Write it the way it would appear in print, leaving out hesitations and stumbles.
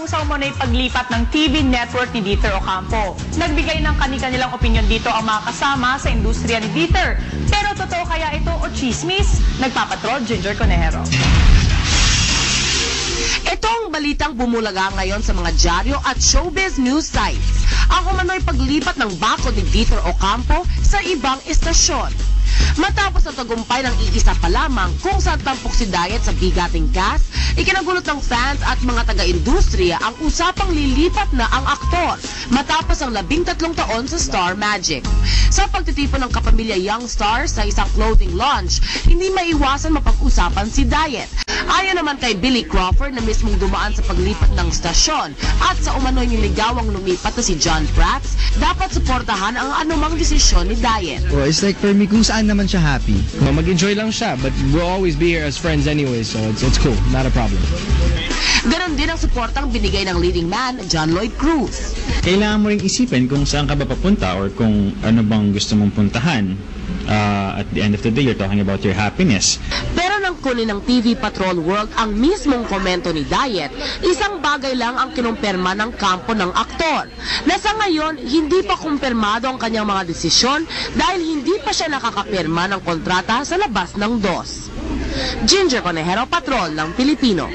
patungkol sa umano'y paglipat ng TV network ni Dieter Ocampo. Nagbigay ng kani-kanilang opinyon dito ang mga kasama sa industriya ni Dieter. Pero totoo kaya ito o chismis? Nagpapatrol, Ginger Conejero. Ito ang balitang bumulaga ngayon sa mga dyaryo at showbiz news sites. Ang umano'y paglipat ng bakod ni Dieter Ocampo sa ibang istasyon. Matapos ang tagumpay ng iisa pa lamang kung saan tampok si Diet sa bigating cast, ikinagulat ng fans at mga taga-industriya ang usapang lilipat na ang aktor matapos ang 13 taon sa Star Magic. Sa pagtitipon ng kapamilya Young Stars sa isang clothing launch, hindi maiwasan mapag-usapan si Diet. Ayon naman kay Billy Crawford na mismong dumaan sa paglipat ng stasyon at sa umano'y niligawang lumipat na si John Prats, dapat suportahan ang anumang desisyon ni Diet. Well, it's like for me, kung saan naman siya happy. Mag-enjoy lang siya, but we'll always be here as friends anyway, so it's cool, not a problem. Ganon din ang suportang binigay ng leading man, John Lloyd Cruz. Kailangan mo ring isipin kung saan ka ba papunta or kung ano bang gusto mong puntahan. At the end of the day, you're talking about your happiness. Pero nang kunin ng TV Patrol World ang mismong komento ni Diet, isang bagay lang ang kinumpirma ng kampo ng aktor. Na sa ngayon, hindi pa kumpirmado ang kanyang mga desisyon dahil hindi pa siya nakakapirma ng kontrata sa labas ng DOS. Ginger Conejero, Patrol ng Pilipino.